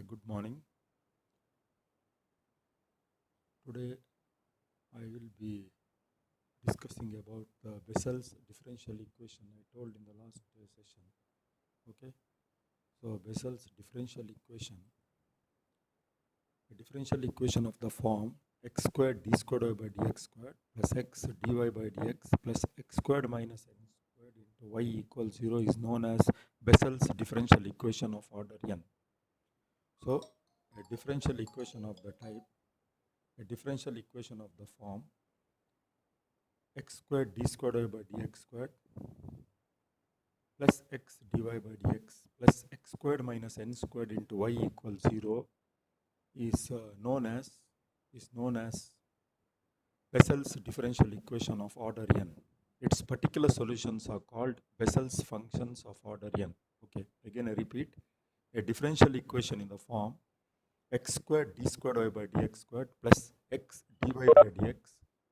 Good morning. Today I will be discussing about the Bessel's differential equation I told in the last session. Okay, so Bessel's differential equation, a differential equation of the form x squared d squared y by dx squared plus x dy by dx plus x squared minus n squared into y equals 0 is known as Bessel's differential equation of order n. So a differential equation of the type, a differential equation of the form x squared d squared y by dx squared plus x dy by dx plus x squared minus n squared into y equals 0 is known as Bessel's differential equation of order n. Its particular solutions are called Bessel's functions of order n. Okay, again I repeat, a differential equation in the form x squared d squared y by dx squared plus x dy by dx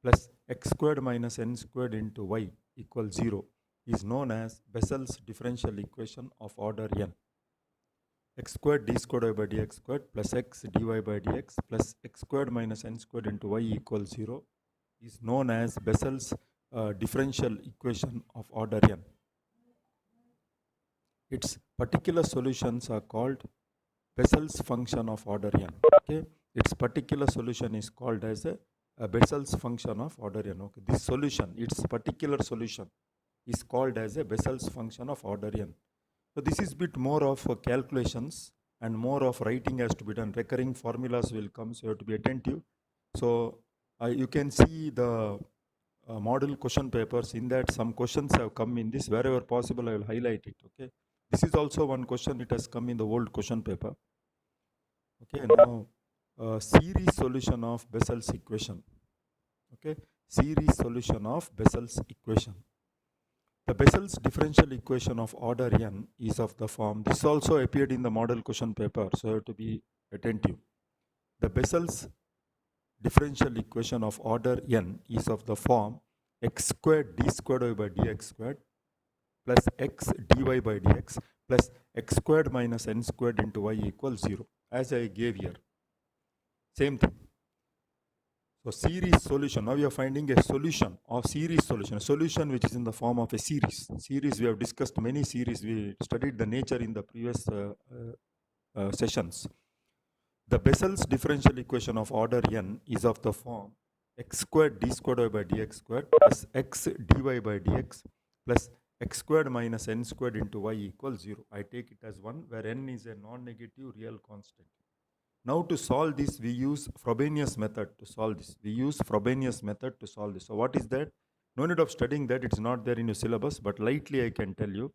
plus x squared minus n squared into y equals 0 is known as Bessel's differential equation of order n. X squared d squared y by dx squared plus x dy by dx plus x squared minus n squared into y equals 0 is known as Bessel's differential equation of order n. Its particular solutions are called Bessel's function of order n. Okay, its particular solution is called as a Bessel's function of order n. Okay, this solution, its particular solution, is called as a Bessel's function of order n. So this is bit more of calculations and more of writing has to be done. Recurring formulas will come, so you have to be attentive. So you can see the model question papers. In that, some questions have come in this. Wherever possible, I will highlight it. Okay, this is also one question. It has come in the old question paper. Okay, now series solution of Bessel's equation. Okay, series solution of Bessel's equation. The Bessel's differential equation of order n is of the form. This also appeared in the model question paper, so you have to be attentive. The Bessel's differential equation of order n is of the form x squared d squared y by dx squared plus x dy by dx plus x squared minus n squared into y equals 0, as I gave here. Same thing. So series solution, now we are finding a solution of series solution, a solution which is in the form of a series. Series, we have discussed many series, we studied the nature in the previous sessions. The Bessel's differential equation of order n is of the form x squared d squared y by dx squared plus x dy by dx plus x squared minus n squared into y equals 0. I take it as 1, where n is a non-negative real constant. Now to solve this, we use Frobenius method to solve this. So what is that? No need of studying that, it's not there in your syllabus, but lightly I can tell you.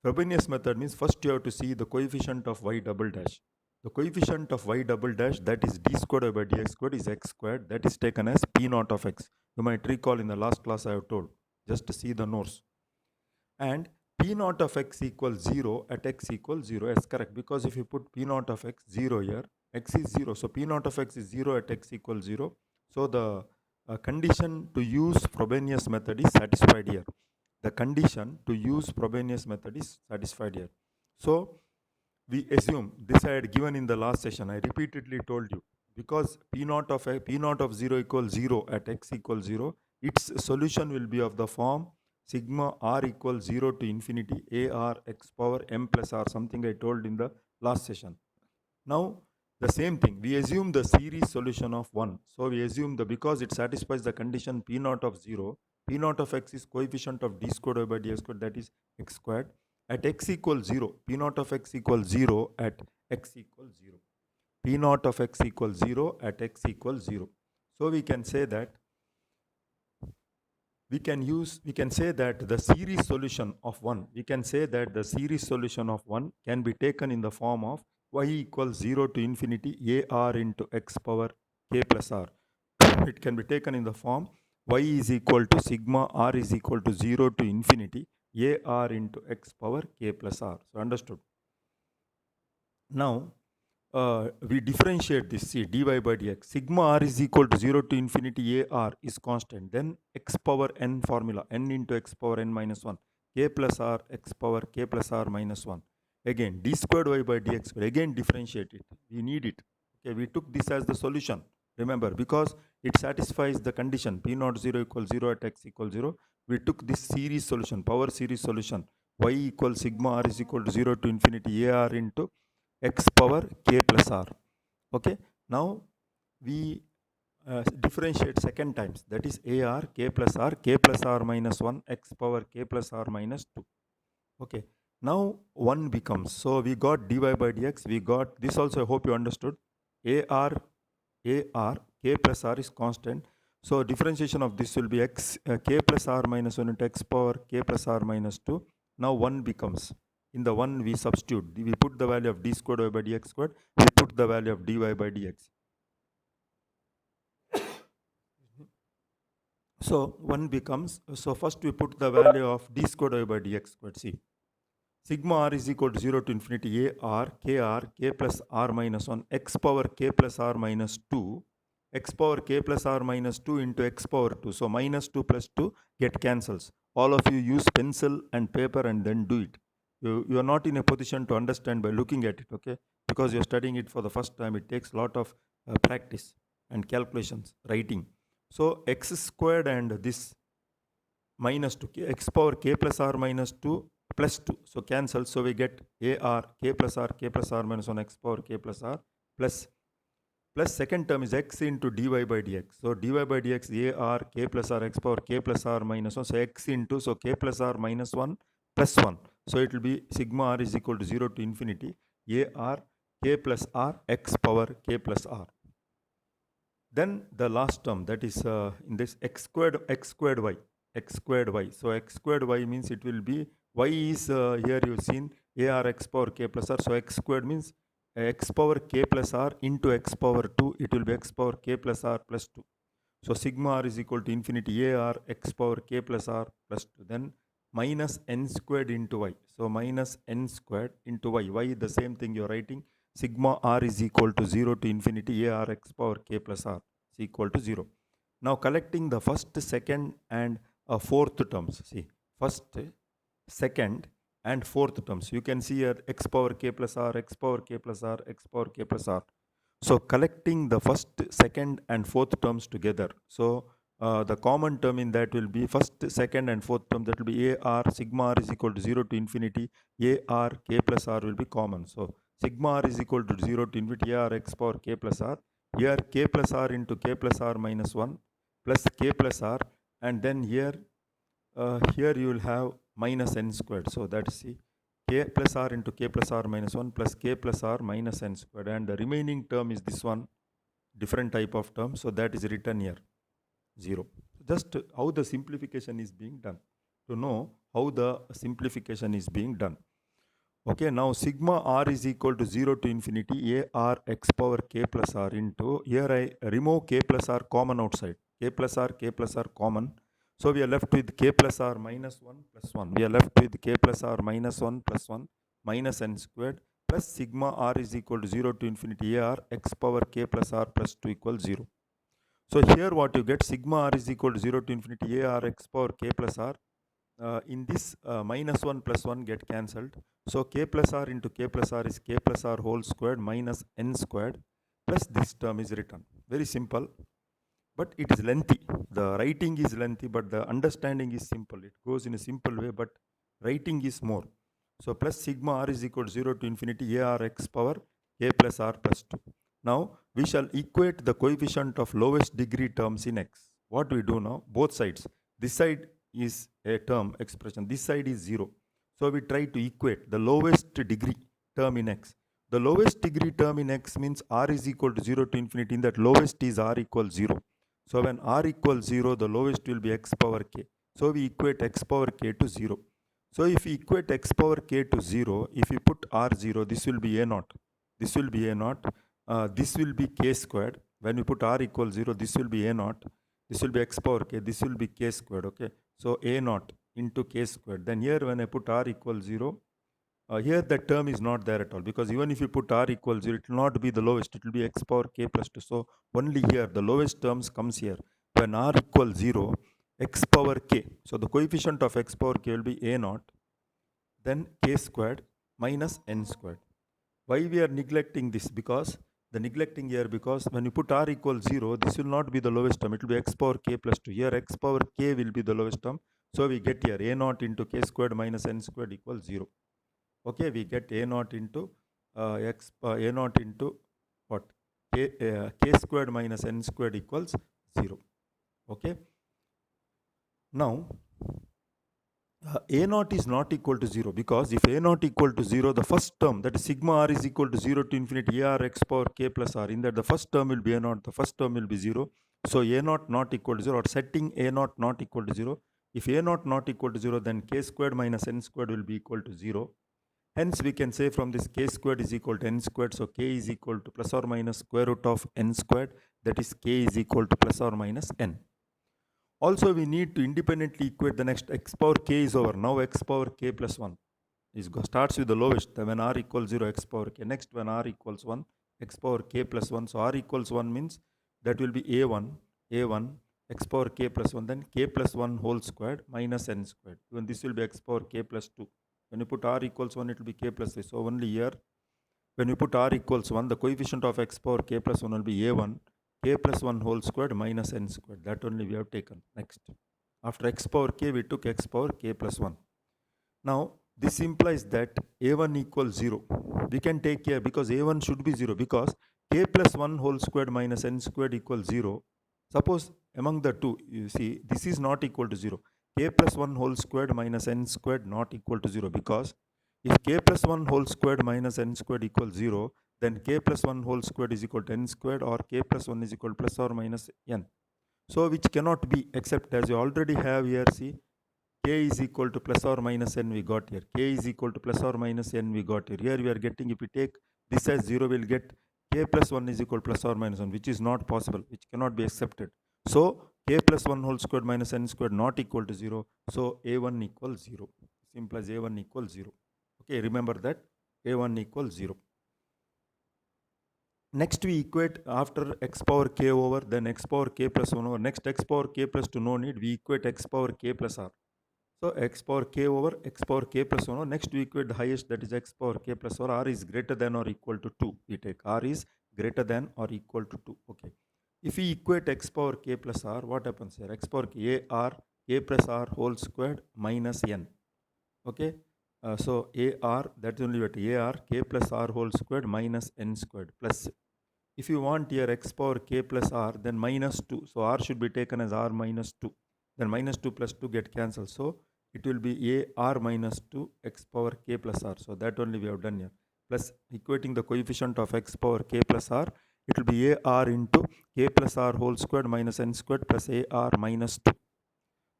Frobenius method means first you have to see the coefficient of y double dash. The coefficient of y double dash, that is d squared y by dx squared, is x squared. That is taken as p naught of x. You might recall in the last class I have told. Just to see the notes. And p naught of x equals 0 at x equals 0. Yes, correct. Because if you put p naught of x 0 here, x is 0. So p naught of x is 0 at x equals 0. So the condition to use Frobenius method is satisfied here. The condition to use Frobenius method is satisfied here. So we assume, this I had given in the last session, I repeatedly told you, because p naught of 0 equals 0 at x equals 0, its solution will be of the form sigma r equals 0 to infinity a r x power m plus r, something I told in the last session. Now the same thing, we assume the series solution of 1. So we assume because it satisfies the condition p naught of 0, p naught of x is coefficient of d squared y by dx squared, that is x squared. At x equals 0, p naught of x equals 0 at x equals 0. P naught of x equals 0 at x equals 0. So we can say that the series solution of 1, can be taken in the form of y equals 0 to infinity a r into x power k plus r. It can be taken in the form y is equal to sigma r is equal to 0 to infinity a r into x power k plus r. So understood. Now we differentiate this, see, dy by dx. Sigma r is equal to 0 to infinity a r is constant. Then x power n formula, n into x power n minus 1, k plus r x power k plus r minus 1. Again, d squared y by dx squared. Again, differentiate it. We need it. Okay, we took this as the solution. Remember, because it satisfies the condition p naught 0 equals 0 at x equals 0. We took this series solution, power series solution. Y equals sigma r is equal to 0 to infinity a r into x power k plus r. Okay, now we differentiate second times, that is ar k plus r minus 1 x power k plus r minus 2. Okay, now 1 becomes, so we got dy by dx, we got this also. I hope you understood. ar k plus r is constant, so differentiation of this will be x k plus r minus 1 into x power k plus r minus 2. Now 1 becomes, in the 1 we substitute, we put the value of d squared y by dx squared, we put the value of dy by dx. So 1 becomes, so first we put the value of d squared y by dx squared. See, sigma r is equal to 0 to infinity a r k plus r minus 1 x power k plus r minus 2 x power k plus r minus 2 into x power 2. So minus 2 plus 2 get cancels. All of you use pencil and paper and then do it. You are not in a position to understand by looking at it, okay? Because you're studying it for the first time. It takes a lot of practice and calculations, writing. So x squared and this minus 2, x power k plus r minus 2 plus 2. So cancel. So we get ar k plus r minus 1 x power k plus r plus second term is x into dy by dx. So dy by dx ar k plus r x power k plus r minus 1. So x into, so k plus r minus 1 plus 1. So it will be sigma r is equal to 0 to infinity ar k plus r x power k plus r. Then the last term, that is in this x squared y. So x squared y means it will be, y is here you've seen ar x power k plus r. So x squared means x power k plus r into x power 2. It will be x power k plus r plus 2. So sigma r is equal to infinity ar x power k plus r plus 2. Then minus n squared into y. So minus n squared into y. Y the same thing you're writing. Sigma r is equal to 0 to infinity ar x power k plus r is equal to 0. Now collecting the first, second and fourth terms. See, first, second and fourth terms. You can see here x power k plus r, x power k plus r, x power k plus r. So collecting the first, second and fourth terms together. So the common term in that will be first, second and fourth term, that will be ar sigma r is equal to 0 to infinity ar k plus r will be common. So sigma r is equal to 0 to infinity ar x power k plus r. Here k plus r into k plus r minus 1 plus k plus r, and then here you will have minus n squared. So that's c k plus r into k plus r minus 1 plus k plus r minus n squared, and the remaining term is this one, different type of term. So that is written here 0. Just how the simplification is being done, to know how the simplification is being done. Okay, now sigma r is equal to 0 to infinity ar x power k plus r into, here I remove k plus r common outside, k plus r common. So we are left with k plus r minus 1 plus 1. We are left with k plus r minus 1 plus 1 minus n squared plus sigma r is equal to 0 to infinity ar x power k plus r plus 2 equals 0. So here what you get, sigma r is equal to 0 to infinity ar x power k plus r. In this minus 1 plus 1 get cancelled. So k plus r into k plus r is k plus r whole squared minus n squared plus this term is written. Very simple, but it is lengthy. The writing is lengthy, but the understanding is simple. It goes in a simple way, but writing is more. So plus sigma r is equal to 0 to infinity ar x power k plus r plus 2. Now we shall equate the coefficient of lowest degree terms in x. What we do now, both sides. This side is a term expression, this side is 0. So we try to equate the lowest degree term in x. The lowest degree term in x means r is equal to 0 to infinity, in that lowest is r equals 0. So when r equals 0, the lowest will be x power k. So we equate x power k to 0. So if we equate x power k to 0, if we put r 0, this will be a naught. This will be a naught. This will be k squared. When we put r equals 0, this will be a naught. This will be x power k. This will be k squared. Okay. So a naught into k squared. Then here when I put r equals 0, here the term is not there at all, because even if you put r equals 0, it will not be the lowest. It will be x power k plus 2. So only here the lowest terms comes here. When r equals 0, x power k. So the coefficient of x power k will be a naught, then k squared, minus n squared. Why we are neglecting this? Because the neglecting here, because when you put r equals 0, this will not be the lowest term. It will be x power k plus 2. Here x power k will be the lowest term. So we get here a naught into k squared minus n squared equals 0. Okay, we get a naught into a naught into what? K squared minus n squared equals 0. Okay. Now, a naught is not equal to 0, because if a naught equal to 0, the first term, that is sigma r is equal to 0 to infinity a r x power k plus r, in that the first term will be a naught, the first term will be 0. So a naught not equal to 0, or setting a naught not equal to 0. If a naught not equal to 0, then k squared minus n squared will be equal to 0. Hence we can say from this k squared is equal to n squared. So k is equal to plus or minus square root of n squared, that is k is equal to plus or minus n. Also, we need to independently equate the next x power k is over. Now x power k plus 1 starts with the lowest, when r equals 0, x power k. Next, when r equals 1, x power k plus 1. So r equals 1 means that will be a1 x power k plus 1, then k plus 1 whole squared minus n squared. Even this will be x power k plus 2. When you put r equals 1, it will be k plus 3. So only here, when you put r equals 1, the coefficient of x power k plus 1 will be a1 k plus 1 whole squared minus n squared. That only we have taken. Next, after x power k, we took x power k plus 1. Now, this implies that a1 equals 0. We can take care, because a1 should be 0, because k plus 1 whole squared minus n squared equals 0. Suppose among the two, you see, this is not equal to 0. K plus 1 whole squared minus n squared not equal to 0, because if k plus 1 whole squared minus n squared equals 0, then k plus 1 whole squared is equal to n squared, or k plus 1 is equal to plus or minus n. So which cannot be, except as you already have here, see, k is equal to plus or minus n we got here. K is equal to plus or minus n we got here. Here we are getting, if we take this as 0, we'll get k plus 1 is equal to plus or minus 1, which is not possible, which cannot be accepted. So k plus 1 whole squared minus n squared not equal to 0. So a1 equals 0. This implies a1 equals 0. Okay, remember that a1 equals 0. Next, we equate after x power k over, then x power k plus 1 over. Next, x power k plus 2, no need. We equate x power k plus r. So x power k over x power k plus 1 over. Next, we equate the highest, that is x power k plus 1. R is greater than or equal to 2. We take r is greater than or equal to 2. Okay. If we equate x power k plus r, what happens here? X power k, a r k plus r whole squared minus n. Okay. So a r, that's only what a r k plus r whole squared minus n squared plus. If you want here x power k plus r, then minus 2. So r should be taken as r minus 2. Then minus 2 plus 2 get cancelled. So it will be a r minus 2 x power k plus r. So that only we have done here. Plus equating the coefficient of x power k plus r, it will be a r into k plus r whole squared minus n squared plus a r minus 2.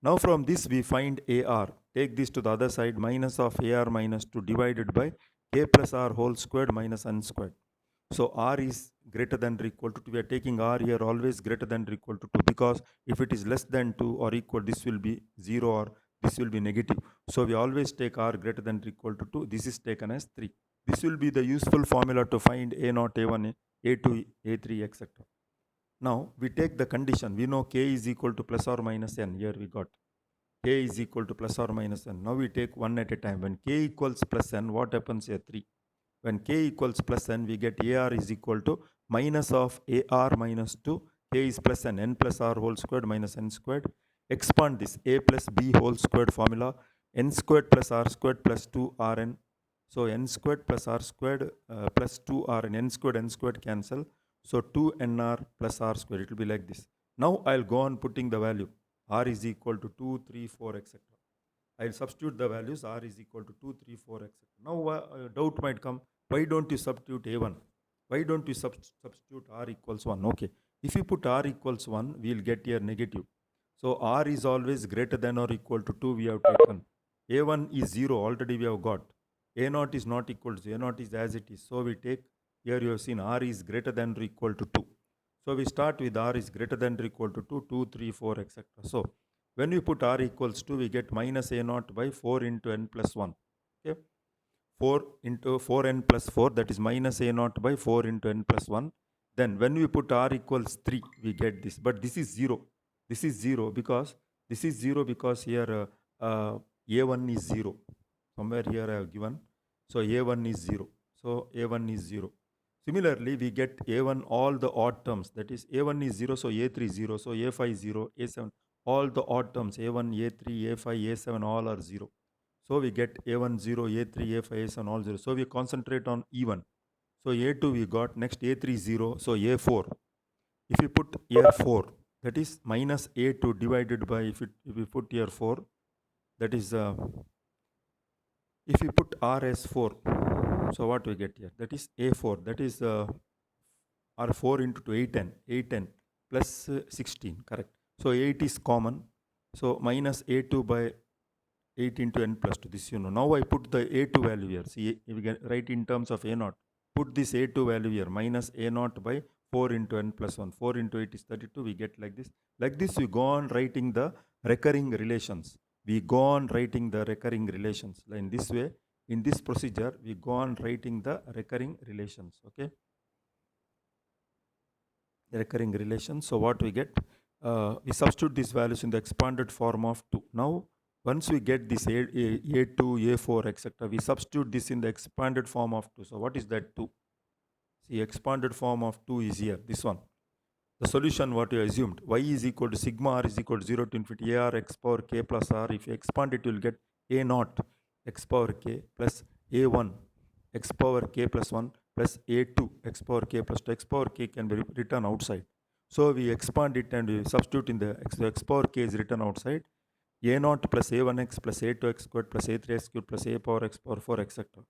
Now from this we find a r. Take this to the other side, minus of a r minus 2 divided by k plus r whole squared minus n squared. So r is greater than or equal to 2. We are taking r here always greater than or equal to 2, because if it is less than 2 or equal, this will be 0 or this will be negative. So we always take r greater than or equal to 2. This is taken as 3. This will be the useful formula to find a0, a1, a2, a3, etc. Now we take the condition. We know k is equal to plus or minus n. Here we got k is equal to plus or minus n. Now we take one at a time. When k equals plus n, what happens here? 3. When k equals plus n, we get ar is equal to minus of ar minus 2, k is plus n plus r whole squared minus n squared. Expand this, a plus b whole squared formula, n squared plus r squared plus 2 rn. So n squared plus r squared plus 2 rn, n squared cancel. So 2 nr plus r squared, it will be like this. Now I'll go on putting the value. R is equal to 2, 3, 4, etc. I'll substitute the values. R is equal to 2, 3, 4, etc. Now doubt might come. Why don't you substitute a1? Why don't you substitute r equals 1? Okay. If you put r equals 1, we'll get here negative. So r is always greater than or equal to 2 we have taken. a1 is 0 already we have got. a0 is not equal to 0. a0 is as it is. So we take, here you have seen r is greater than or equal to 2. So we start with r is greater than or equal to 2, 2, 3, 4, etc. So when we put r equals 2, we get minus a0 by 4 into n plus 1. Okay. 4 into 4n plus 4, that is minus a0 by 4 into n plus 1. Then when we put r equals 3, we get this. But this is 0. This is 0 because here a1 is 0. Somewhere here I have given So A1 is 0. So A1 is 0. Similarly, we get A1 all the odd terms. That is A1 is 0, so A3 is 0, so A5 is 0, A7, all the odd terms A1, A3, A5, A7 all are 0. So we get A1 0, A3, A5, A7 all 0. So we concentrate on E1. So A2 we got, next A3 0, so A4. If you put here 4, that is minus A2 divided by, if we put here 4, that is, if you put R as 4, so what we get here? That is A4, that is R4 into 2, 810 plus 16, correct. So 8 is common. So minus A2 by 8 into n plus 2, this you know. Now I put the A2 value here. See, we can write in terms of A0. Put this A2 value here, minus A0 by 4 into n plus 1. 4 into 8 is 32, we get like this. Like this, we go on writing the recurring relations. We go on writing the recurring relations. In this way, in this procedure, we go on writing the recurring relations, okay? The recurring relations. So what we get? We substitute these values in the expanded form of 2. Now, once we get this A2, A4, etc., we substitute this in the expanded form of 2. So what is that 2? See, expanded form of 2 is here, this one. The solution, what you assumed, y is equal to sigma r is equal to 0 to infinity ar x power k plus r. If you expand it, you will get a naught x power k plus a1 x power k plus 1 plus a2 x power k plus 2. X power k can be written outside. So we expand it and we substitute in the x power k is written outside. A naught plus a1x plus a2x squared plus a3x cubed plus a power x power 4, etc.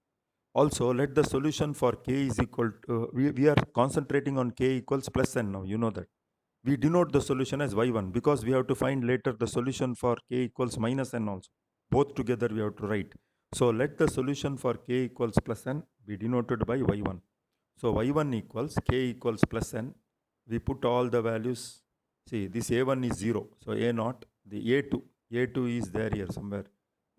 Also, let the solution for k is equal to, we are concentrating on k equals plus n now, you know that. We denote the solution as y1 because we have to find later the solution for k equals minus n also. Both together we have to write. So let the solution for k equals plus n be denoted by y1. So y1 equals k equals plus n. We put all the values. See, this a1 is 0. So a naught, the a2 is there here somewhere.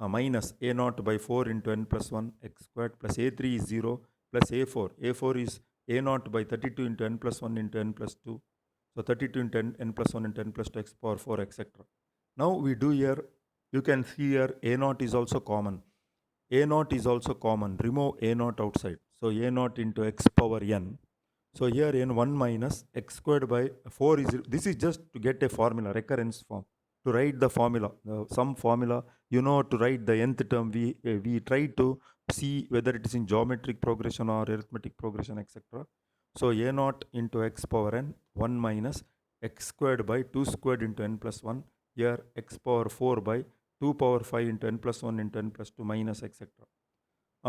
Minus a naught by 4 into n plus 1 x squared plus a3 is 0 plus a4 is a naught by 32 into n plus 1 into n plus 2. So 32 into n plus 1 into n plus 2 x power 4, etc. Now we do here, you can see here a naught is also common. A naught is also common. Remove a naught outside. So a naught into x power n. So here n 1 minus x squared by 4 is, this is just to get a formula, recurrence form. To write the formula, some formula, you know, to write the nth term, we try to see whether it is in geometric progression or arithmetic progression, etc. So a naught into x power n, 1 minus x squared by 2 squared into n plus 1. Here x power 4 by 2 power 5 into n plus 1 into n plus 2 minus, etc.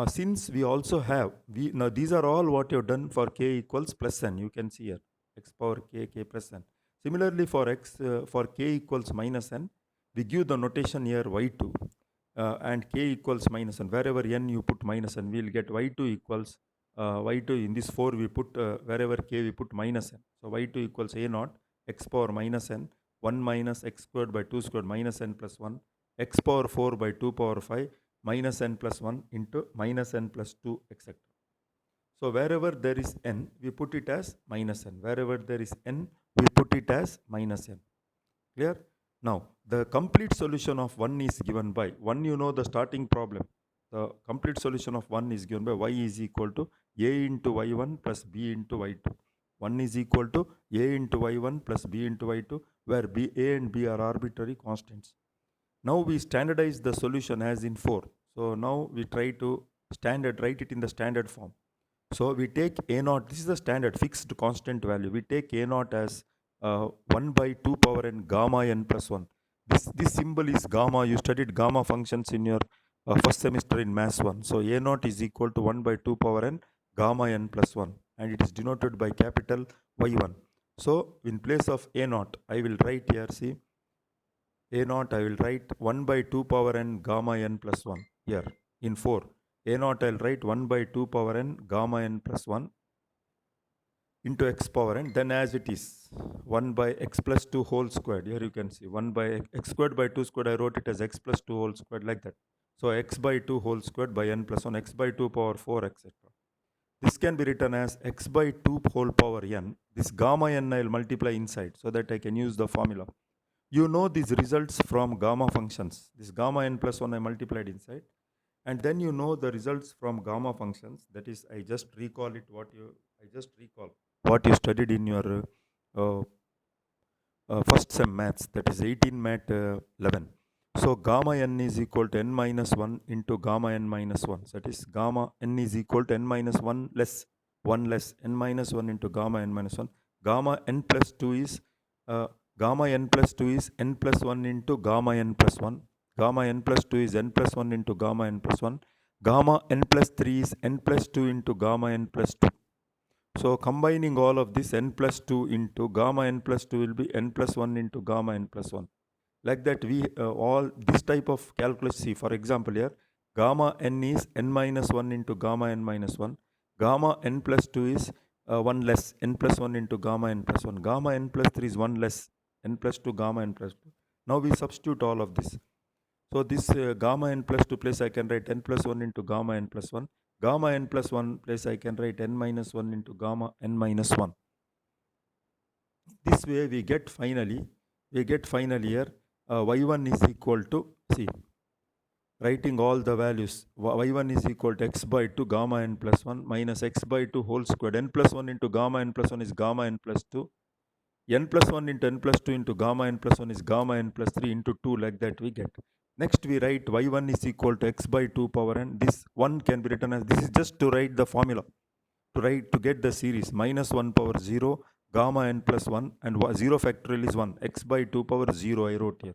Since we also have, now these are all what you have done for k equals plus n. You can see here x power k plus n. Similarly, for k equals minus n, we give the notation here y2 and k equals minus n. Wherever n you put minus n, we will get y2 equals y2 in this 4 we put wherever k we put minus n. So y2 equals a naught x power minus n 1 minus x squared by 2 squared minus n plus 1 x power 4 by 2 power 5 minus n plus 1 into minus n plus 2, etc. So wherever there is n, we put it as minus n. Wherever there is n, we put it as minus n. Clear? Now, the complete solution of 1 is given by 1, you know the starting problem. The complete solution of 1 is given by y is equal to a into y1 plus b into y2. 1 is equal to a into y1 plus b into y2, where a and b are arbitrary constants. Now we standardize the solution as in 4. So now we try to write it in the standard form. So we take a naught, this is the standard fixed constant value. We take a naught as 1 by 2 power n gamma n plus 1. This symbol is gamma. You studied gamma functions in your first semester in Maths 1. So a naught is equal to 1 by 2 power n gamma n plus 1, and it is denoted by capital Y1. So in place of a naught, I will write here, see, a naught I will write 1 by 2 power n gamma n plus 1 here in 4. A naught I will write 1 by 2 power n gamma n plus 1 into x power n, then as it is 1 by x plus 2 whole squared. Here you can see 1 by x squared by 2 squared, I wrote it as x plus 2 whole squared, like that. So x by 2 whole squared by n plus 1, x by 2 power 4, etc. This can be written as x by 2 whole power n. This gamma n I will multiply inside so that I can use the formula. You know these results from gamma functions. This gamma n plus 1 I multiplied inside. and then you know the results from gamma functions. That is, I just recall what you studied in your uh, first sem maths, that is 18 mat 11. So gamma n is equal to n minus 1 into gamma n minus 1. That is gamma n is equal to n minus 1 less n minus 1 into gamma n minus 1. Gamma n plus 2 is uh, gamma n plus 2 is n plus 1 into gamma n plus 1. Gamma n plus 2 is n plus 1 into gamma n plus 1. Gamma n plus 3 is n plus 2 into gamma n plus 2. So combining all of this, n plus 2 into gamma n plus 2 will be n plus 1 into gamma n plus 1. Like that, we all this type of calculus. See, for example, here gamma n is n minus 1 into gamma n minus 1. Gamma n plus 2 is 1 less n plus 1 into gamma n plus 1. Gamma n plus 3 is 1 less n plus 2 gamma n plus 2. Now we substitute all of this. So this gamma n plus 2 place I can write n plus 1 into gamma n plus 1. Gamma n plus 1 place I can write n minus 1 into gamma n minus 1. This way we get finally here y1 is equal to, see, writing all the values, y1 is equal to x by 2 gamma n plus 1 minus x by 2 whole squared. N plus 1 into gamma n plus 1 is gamma n plus 2. N plus 1 into n plus 2 into gamma n plus 1 is gamma n plus 3 into 2, like that we get. Next we write y1 is equal to x by 2 power n. This 1 can be written as, this is just to write the formula, to get the series, minus 1 power 0 gamma n plus 1 and 0 factorial is 1, x by 2 power 0 I wrote here.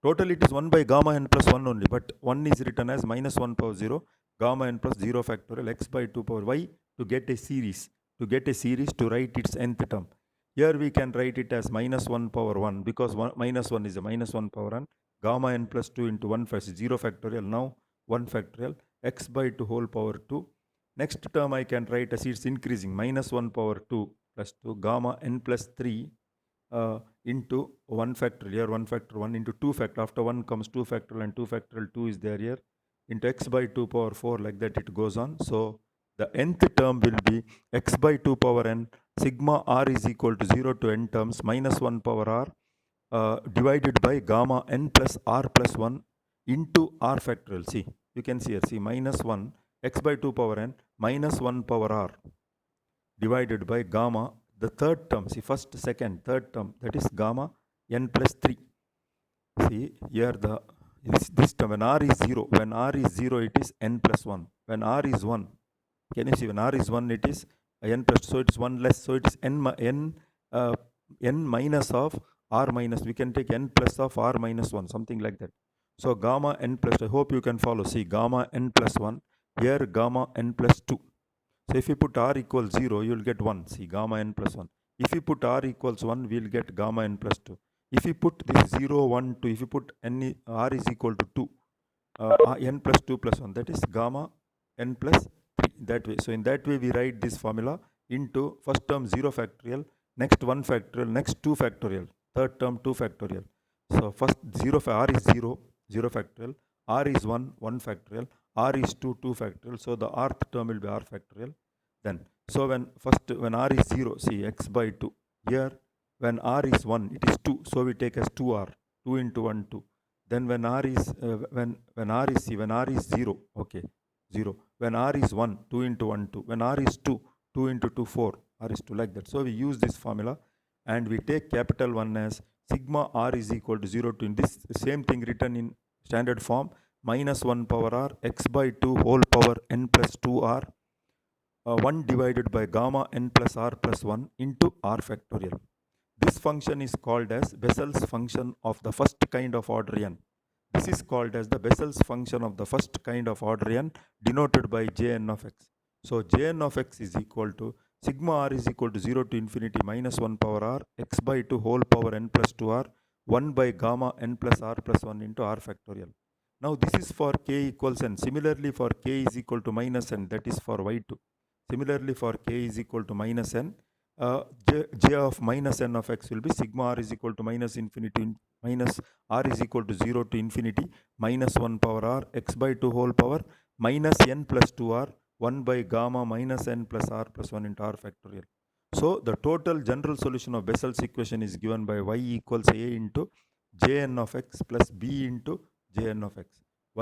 Total it is 1 by gamma n plus 1 only, but 1 is written as minus 1 power 0 gamma n plus 0 factorial x by 2 power. Why? To get a series, to write its nth term. Here we can write it as minus 1 power 1 because minus 1 is a minus 1 power 1. Gamma n plus 2 into 1 first, 0 factorial, now 1 factorial, x by 2 whole power 2. Next term I can write as it's increasing, minus 1 power 2 plus 2 gamma n plus 3 into 1 factorial, here 1 factorial 1 into 2 factorial, after 1 comes 2 factorial and 2 factorial 2 is there here, into x by 2 power 4, like that it goes on. So the nth term will be x by 2 power n sigma r is equal to 0 to n terms minus 1 power r divided by gamma n plus r plus 1 into r factorial. See, you can see here, see, minus 1 x by 2 power n minus 1 power r divided by gamma, the third term, see, first, second, third term, that is gamma n plus 3. See, here this term, when r is 0, it is n plus 1. When r is 1, can you see, when r is 1, it is n plus, so it is 1 less, so it is n minus of r minus, we can take n plus of r minus 1, something like that. So gamma n plus, I hope you can follow, see, gamma n plus 1, here gamma n plus 2. So if you put r equals 0, you will get 1, see, gamma n plus 1. If you put r equals 1, we will get gamma n plus 2. If you put this 0, 1, 2, if you put r is equal to 2, n plus 2 plus 1, that is gamma n plus 3, that way. So in that way we write this formula into first term 0 factorial, next 1 factorial, next 2 factorial, third term 2 factorial. So first r is 0, 0 factorial, r is 1, 1 factorial, r is 2, 2 factorial, so the rth term will be r factorial. Then, so when r is 0, see, x by 2, here when r is 1, it is 2, so we take as 2r, 2 into 1, 2. Then when r is when r is 0, okay, 0. When r is 1, 2 into 1, 2. When r is 2, 2 into 2, 4, r is 2, like that. So we use this formula and we take capital 1 as sigma r is equal to 0 to, in this same thing written in standard form, minus 1 power r x by 2 whole power n plus 2r 1 divided by gamma n plus r plus 1 into r factorial. This function is called as Bessel's function of the first kind of order n. This is called as the Bessel's function of the first kind of order n, denoted by Jn of x. So Jn of x is equal to sigma r is equal to 0 to infinity minus 1 power r x by 2 whole power n plus 2r 1 by gamma n plus r plus 1 into r factorial. Now this is for k equals n. Similarly for k is equal to minus n, that is for y2. Similarly for k is equal to minus n, j of minus n of x will be sigma r is equal to minus infinity minus r is equal to 0 to infinity minus 1 power r x by 2 whole power minus n plus 2r 1 by gamma minus n plus r plus 1 into r factorial. So the total general solution of Bessel's equation is given by y equals a into jn of x plus b into jn of x.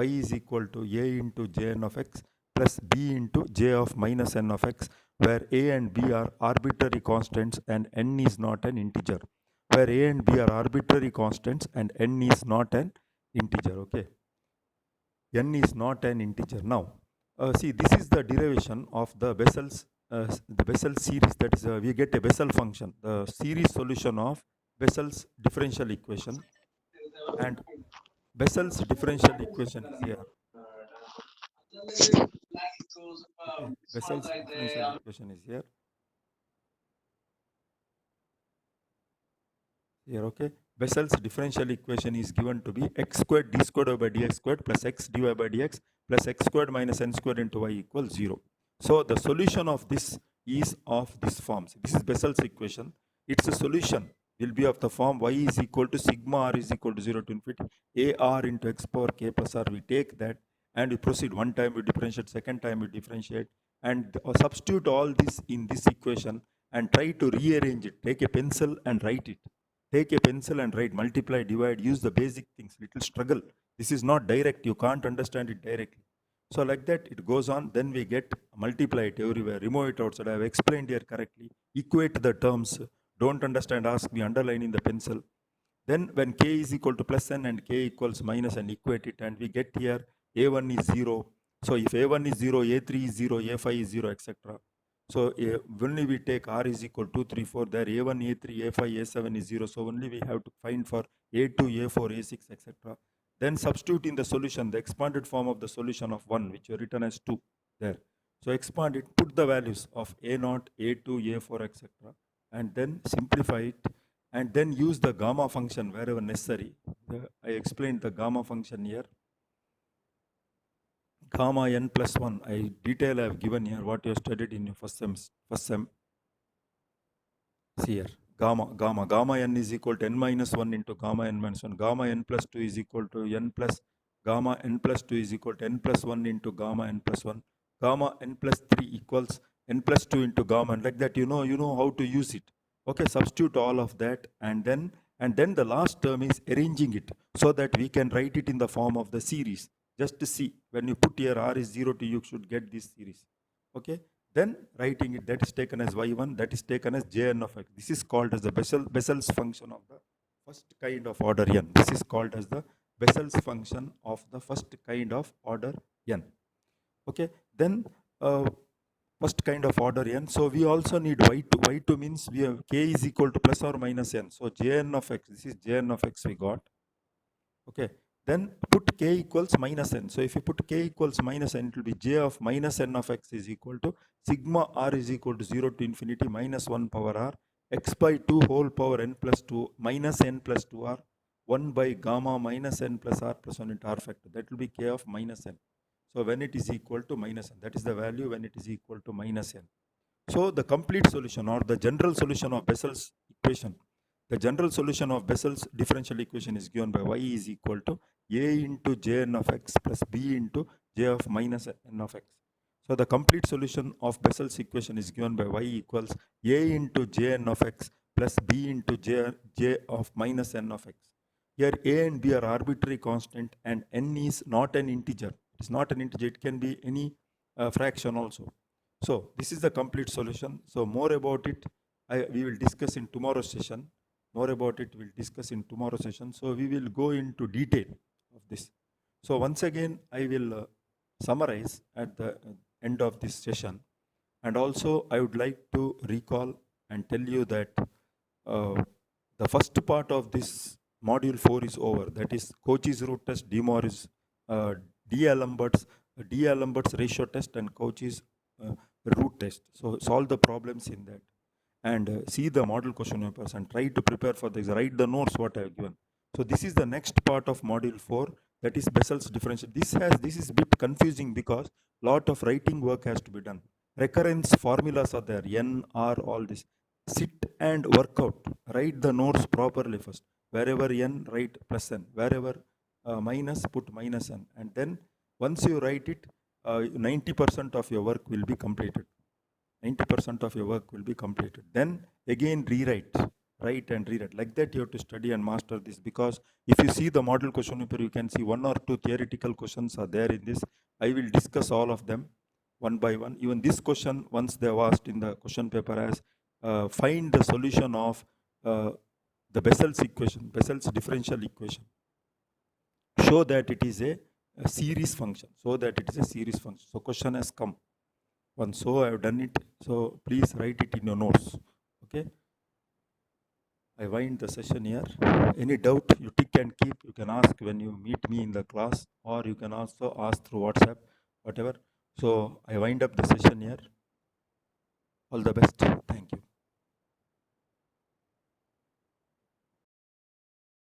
y is equal to a into jn of x plus b into j of minus n of x, where a and b are arbitrary constants and n is not an integer. Where a and b are arbitrary constants and n is not an integer. Okay, n is not an integer. Now, see, this is the derivation of the Bessel series. That is, we get a Bessel function, the series solution of Bessel's differential equation, and Bessel's differential equation is here. Okay, Bessel's differential equation is here. Here, okay. Bessel's differential equation is given to be x squared d squared over by dx squared plus x dy by dx plus x squared minus n squared into y equals 0. So the solution of this is of this form. This is Bessel's equation. Its a solution will be of the form y is equal to sigma r is equal to 0 to infinity a r into x power k plus r. We take that and we proceed. One time we differentiate, second time we differentiate, and substitute all this in this equation and try to rearrange it. Take a pencil and write it. Take a pencil and write, multiply, divide, use the basic things, little struggle. This is not direct, you can't understand it directly. So like that it goes on, then we get multiply it everywhere, remove it outside. I have explained here correctly. Equate the terms, don't understand, ask me, underline in the pencil. Then when k is equal to plus n and k equals minus n, equate it, and we get here a1 is 0. So if a1 is 0, a3 is 0, a5 is 0, etc. So only we take r is equal to 2, 3, 4, there a1, a3, a5, a7 is 0. So only we have to find for a2, a4, a6, etc. Then substitute in the solution, the expanded form of the solution of 1, which are written as 2 there. So expand it, put the values of a0, a2, a4, etc. and then simplify it, and then use the gamma function wherever necessary. I explained the gamma function here. Gamma n plus 1, I have given here what you have studied in your first sem. See here, gamma n is equal to n minus 1 into gamma n minus 1. Gamma n plus 2 is equal to n plus, gamma n plus 2 is equal to n plus 1 into gamma n plus 1. Gamma n plus 3 equals n plus 2 into gamma, and like that you know how to use it. Okay, substitute all of that, and then the last term is arranging it so that we can write it in the form of the series. Just to see, when you put here r is 0 to, you should get this series. Okay, then writing it, that is taken as y1, that is taken as jn of x. This is called as the Bessel's function of the first kind of order n. This is called as the Bessel's function of the first kind of order n. Okay, then first kind of order n. So we also need y2. Y2 means we have k is equal to plus or minus n. So jn of x, this is jn of x we got. Okay, then put k equals minus n. So if you put k equals minus n, it will be j of minus n of x is equal to sigma r is equal to 0 to infinity minus 1 power r x by 2 whole power n plus 2 minus n plus 2 r 1 by gamma minus n plus r plus 1 into r factor. That will be k of minus n. So when it is equal to minus n, that is the value when it is equal to minus n. So the complete solution or the general solution of Bessel's equation, the general solution of Bessel's differential equation is given by y is equal to a into jn of x plus b into j of minus n of x. So the complete solution of Bessel's equation is given by y equals a into jn of x plus b into j of minus n of x. Here a and b are arbitrary constant and n is not an integer. It is not an integer, it can be any fraction also. So this is the complete solution. So more about it we will discuss in tomorrow's session. More about it we'll discuss in tomorrow's session. So we will go into detail of this. So once again I will summarize at the end of this session, and also I would like to recall and tell you that the first part of this module 4 is over. That is Cauchy's root test, D'Alembert D'Alembert's ratio test, and Cauchy's root test. So solve the problems in that, and see the model question papers and try to prepare for this. Write the notes what I have given. So this is the next part of module 4, that is Bessel's differential. This is a bit confusing because lot of writing work has to be done. Recurrence formulas are there, n, r, all this. Sit and work out. Write the notes properly first. Wherever n, write plus n. Wherever minus, put minus n. And then once you write it, 90% of your work will be completed. 90% of your work will be completed. Then again rewrite. write and rewrite. Like that you have to study and master this, because if you see the model question paper, you can see 1 or 2 theoretical questions are there in this. I will discuss all of them one by one. Even this question, once they have asked in the question paper as find the solution of the Bessel's equation, Bessel's differential equation. Show that it is a series function. So that it is a series function. So question has come. Once so I have done it. So please write it in your notes. Okay. I wind the session here. Any doubt you tick and keep, you can ask when you meet me in the class, or you can also ask through WhatsApp, whatever. So I wind up the session here. All the best. Thank you.